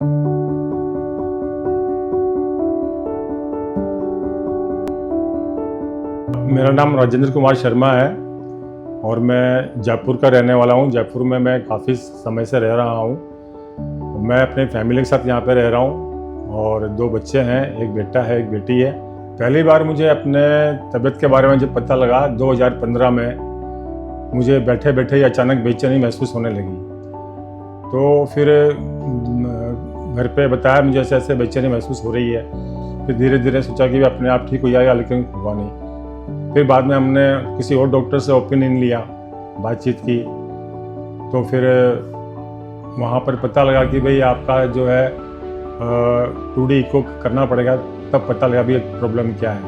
मेरा नाम राजेंद्र कुमार शर्मा है और मैं जयपुर का रहने वाला हूँ। जयपुर में मैं काफ़ी समय से रह रहा हूँ। मैं अपने फैमिली के साथ यहाँ पे रह रहा हूँ और 2 बच्चे हैं, एक बेटा है, एक बेटी है। पहली बार मुझे अपने तबीयत के बारे में जब पता लगा 2015 में, मुझे बैठे-बैठे ही अचानक बेचैनी महसूस होने लगी। तो फिर घर पे बताया मुझे ऐसे-ऐसे बेचैनी महसूस हो रही है। फिर धीरे-धीरे सोचा कि अपने आप ठीक हो जाएगा, लेकिन हुआ नहीं। फिर बाद में हमने किसी और डॉक्टर से ओपिनियन लिया, बातचीत की, तो फिर वहाँ पर पता लगा कि भाई आपका जो है 2D इको करना पड़ेगा, तब पता लगा भी प्रॉब्लम क्या है।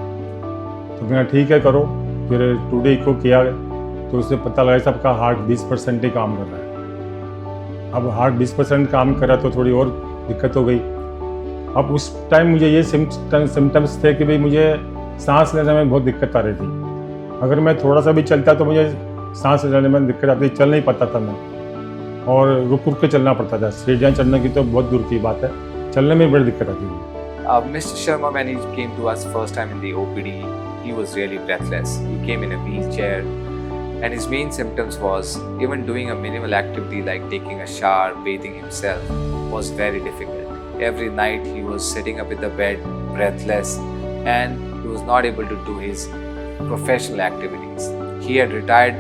तो मैंने ठीक है करो, फिर 2D इको किया तो उससे पता लगा सबका हार्ट 20% ही काम कर रहा है। अब हार्ट 20% काम कर रहा तो थोड़ी और दिक्कत हो गई। अब उस टाइम मुझे ये सिम्टम्स थे कि भाई मुझे सांस लेने में बहुत दिक्कत आ रही थी। अगर मैं थोड़ा सा भी चलता तो मुझे सांस लेने में दिक्कत आती, चल नहीं पाता था मैं, और रुक के चलना पड़ता था। सीढ़ियाँ चढ़ने की तो बहुत दूर की बात है, चलने में बड़ी दिक्कत आती थी। Mr. Sharma, when he came to us first time in the OPD, he was really breathless. He came in a wheelchair, and his main symptoms was even doing a minimal activity like taking a shower, bathing himself was very difficult. Every night he was sitting up in the bed, breathless, and he was not able to do his professional activities. He had retired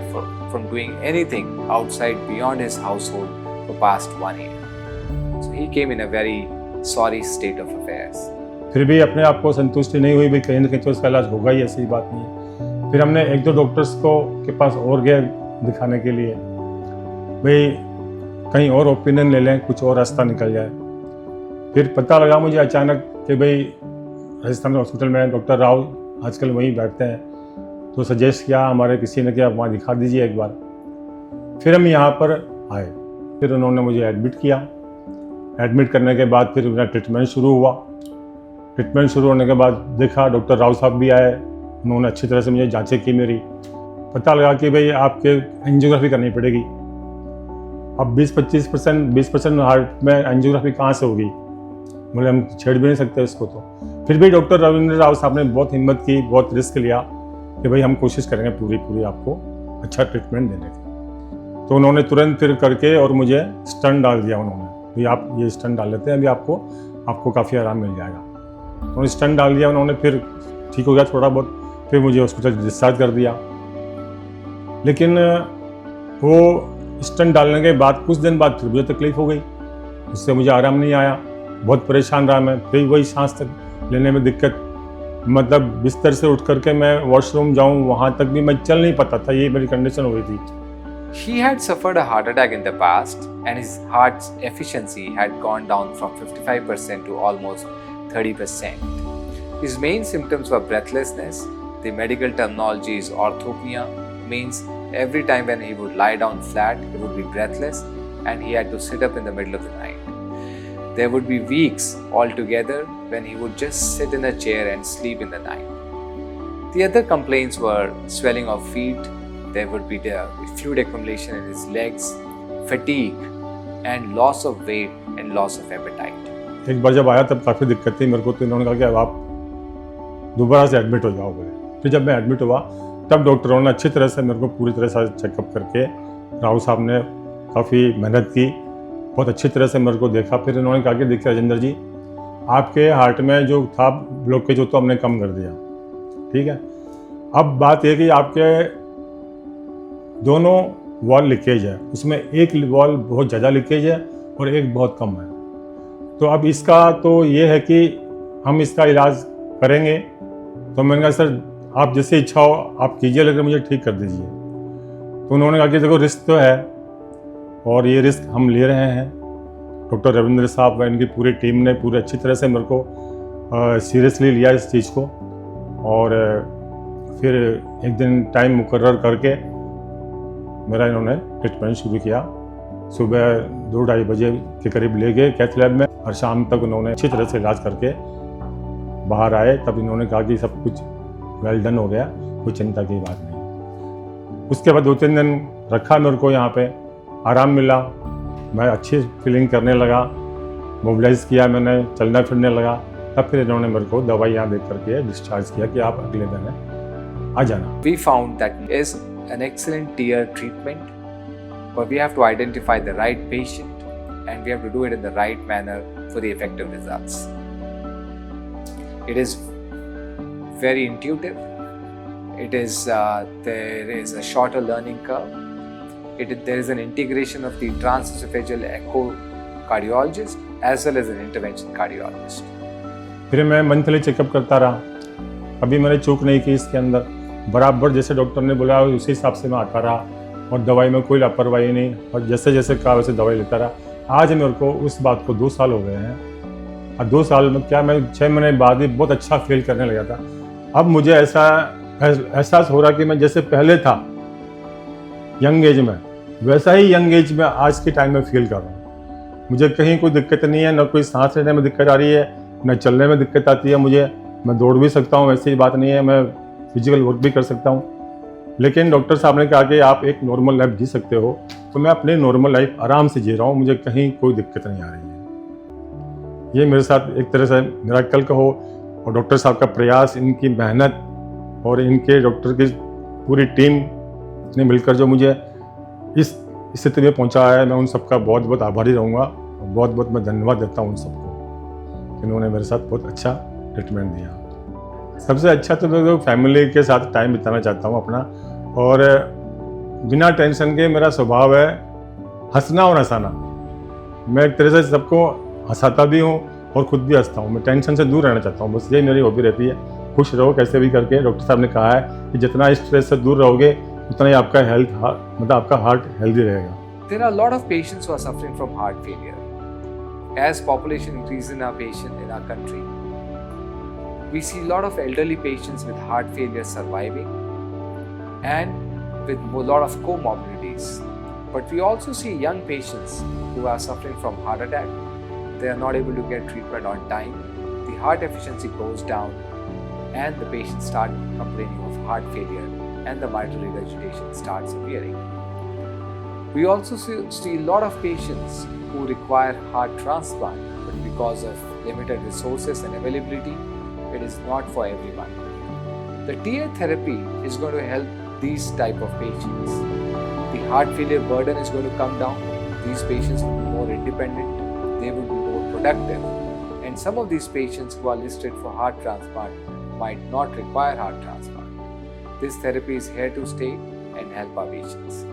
from doing anything outside beyond his household for past 1 year. So he came in a very sorry state of affairs. फिर भी अपने आप को संतुष्टि नहीं हुई, भाई कहीं ना कहीं तो इसका इलाज होगा ही, ऐसी बात नहीं है। फिर हमने 1-2 डॉक्टर्स के पास और गए दिखाने के लिए, भाई कहीं और ओपिनियन ले लें, कुछ और रास्ता निकल जाए। फिर पता लगा मुझे अचानक कि भाई राजस्थान हॉस्पिटल में डॉक्टर राव आजकल वहीं बैठते हैं, तो सजेस्ट किया हमारे किसी ने कि आप वहाँ दिखा दीजिए एक बार। फिर हम यहाँ पर आए, फिर उन्होंने मुझे एडमिट किया। एडमिट करने के बाद फिर मेरा ट्रीटमेंट शुरू हुआ। ट्रीटमेंट शुरू होने के बाद देखा डॉक्टर राव साहब भी आए, उन्होंने अच्छी तरह से मुझे जांचें की मेरी। पता लगा कि भाई आपके एंजियोग्राफी करनी पड़ेगी। अब 20% हार्ट में एंजियोग्राफी कहाँ से होगी, बोले हम छेड़ भी नहीं सकते उसको। तो फिर भी डॉक्टर रविंद्र राव साहब ने बहुत हिम्मत की, बहुत रिस्क लिया कि भाई हम कोशिश करेंगे पूरी आपको अच्छा ट्रीटमेंट देने की। तो उन्होंने तुरंत फिर करके और मुझे स्टंट डाल दिया। उन्होंने भाई आप ये स्टंट डाल लेते हैं, अभी आपको काफ़ी आराम मिल जाएगा। उन्होंने स्टंट डाल दिया, उन्होंने फिर ठीक हो गया थोड़ा बहुत, फिर मुझे हॉस्पिटल डिस्चार्ज कर दिया। लेकिन वो स्टंट डालने के बाद कुछ दिन बाद फिर मुझे तकलीफ हो गई, उससे मुझे आराम नहीं आया, बहुत परेशान रहा मैं। फिर वही सांस तक लेने में दिक्कत, मतलब बिस्तर से उठ करके मैं वॉशरूम जाऊं वहाँ तक भी मैं चल नहीं पाता था, ये मेरी कंडीशन हो गई थी। He had suffered a heart attack in the past, and his heart's efficiency had gone down from 55% to almost 30%. His main symptoms were breathlessness. The medical terminology is orthopnea, means every time when he would lie down flat, he would be breathless and he had to sit up in the middle of the night. There would be weeks altogether when he would just sit in a chair and sleep in the night. The other complaints were swelling of feet. There would be fluid accumulation in his legs, fatigue, and loss of weight and loss of appetite. एक बार जब आया तब काफ़ी दिक्कत थी मेरे को, तो इन्होंने कहा कि अब आप दोबारा से एडमिट हो जाओगे। फिर जब मैं एडमिट हुआ तब डॉक्टरों ने अच्छी तरह से मेरे को पूरी तरह से चेकअप करके, राव साहब ने काफ़ी मेहनत की, बहुत अच्छी तरह से मेरे को देखा। फिर इन्होंने कहा कि देखिए राजेंद्र जी, आपके हार्ट में जो था ब्लॉकेज, वो तो हमने कम कर दिया, ठीक है। अब बात यह कि आपके दोनों वॉल लीकेज है, उसमें एक वॉल बहुत ज़्यादा लीकेज है और एक बहुत कम है। तो अब इसका तो ये है कि हम इसका इलाज करेंगे। तो मैंने कहा सर आप जैसे इच्छा हो आप कीजिए, लेकिन मुझे ठीक कर दीजिए। तो उन्होंने कहा कि देखो रिस्क तो है और ये रिस्क हम ले रहे हैं। डॉक्टर रविंद्र साहब व इनकी पूरी टीम ने पूरी अच्छी तरह से मेरे को सीरियसली लिया इस चीज़ को। और फिर एक दिन टाइम मुकर्रर करके मेरा इन्होंने ट्रीटमेंट शुरू किया। सुबह 2-2:30 बजे के करीब ले गए कैथ लैब में, और शाम तक उन्होंने अच्छी तरह से इलाज करके बाहर आए। तब इन्होंने कहा कि सब कुछ वेल डन हो गया, कोई चिंता की बात नहीं। उसके बाद 2-3 दिन रखा मेरे को यहाँ पे, आराम मिला, मैं अच्छी फीलिंग करने लगा। मोबिलाइज किया, मैंने चलना फिरने लगा। तब फिर इन्होंने मेरे को दवाई यहाँ देख करके डिस्चार्ज किया कि आप अगले दिन आ जाना। We found that is an excellent tier treatment, but we have to identify the right patient and we have to do it in the right manner for the effective results. It is very intuitive. It is there is a shorter learning curve. There is an integration of the transesophageal echocardiologist as well as an intervention cardiologist. फिर मैं monthly checkup करता रहा, कभी मैंने चूक नहीं की इसके अंदर, बराबर जैसे डॉक्टर ने बोला उसी हिसाब से मैं आता रहा और दवाई में कोई लापरवाही नहीं, और जैसे जैसे कहा वैसे दवाई लेता रहा। आज मेरे को उस बात को 2 साल हो गए हैं, और 2 साल में क्या, मैं 6 महीने बाद ही बहुत अच्छा फील करने लगा था। अब मुझे ऐसा एहसास हो रहा कि मैं जैसे पहले था यंग एज में, वैसा ही यंग एज में आज के टाइम में फील कर रहा हूँ। मुझे कहीं कोई दिक्कत नहीं है, ना कोई सांस लेने में दिक्कत आ रही है, न चलने में दिक्कत आती है मुझे। मैं दौड़ भी सकता हूँ, ऐसी बात नहीं है, मैं फिजिकल वर्क भी कर सकता हूँ। लेकिन डॉक्टर साहब ने कहा कि आप एक नॉर्मल लाइफ जी सकते हो, तो मैं अपनी नॉर्मल लाइफ आराम से जी रहा हूँ, मुझे कहीं कोई दिक्कत नहीं आ रही है। ये मेरे साथ एक तरह से मिरेकल का हो, और डॉक्टर साहब का प्रयास, इनकी मेहनत और इनके डॉक्टर की पूरी टीम ने मिलकर जो मुझे इस स्थिति में पहुंचाया है, मैं उन सबका बहुत बहुत आभारी रहूँगा। बहुत बहुत मैं धन्यवाद देता हूँ उन सबको, इन्होंने मेरे साथ बहुत अच्छा ट्रीटमेंट दिया। सबसे अच्छा तो मैं फैमिली के साथ टाइम बिताना चाहता हूँ अपना, और बिना टेंशन के मेरा स्वभाव है हंसना और हंसाना। मैं एक तरह से सबको हंसाता भी हूँ और खुद भी हंसता हूँ। मैं टेंशन से दूर रहना चाहता हूँ, बस यही मेरी हॉबी रहती है। खुश रहो कैसे भी करके। डॉक्टर साहब ने कहा है कि जितना स्ट्रेस से दूर रहोगे उतना ही आपका हेल्थ, मतलब आपका हार्ट हेल्दी रहेगा। There are a lot of patients who are suffering from heart failure. As population increases in our country, we see a lot of elderly patients with heart failure surviving and with a lot of comorbidities. But we also see young patients who are suffering from heart attack. They are not able to get treatment on time. The heart efficiency goes down and the patients start complaining of heart failure and the mitral regurgitation starts appearing. We also see a lot of patients who require heart transplant, but because of limited resources and availability, it is not for everyone. The TIA therapy is going to help these type of patients. The heart failure burden is going to come down. These patients will be more independent, they will be more productive, and some of these patients who are listed for heart transplant might not require heart transplant. This therapy is here to stay and help our patients.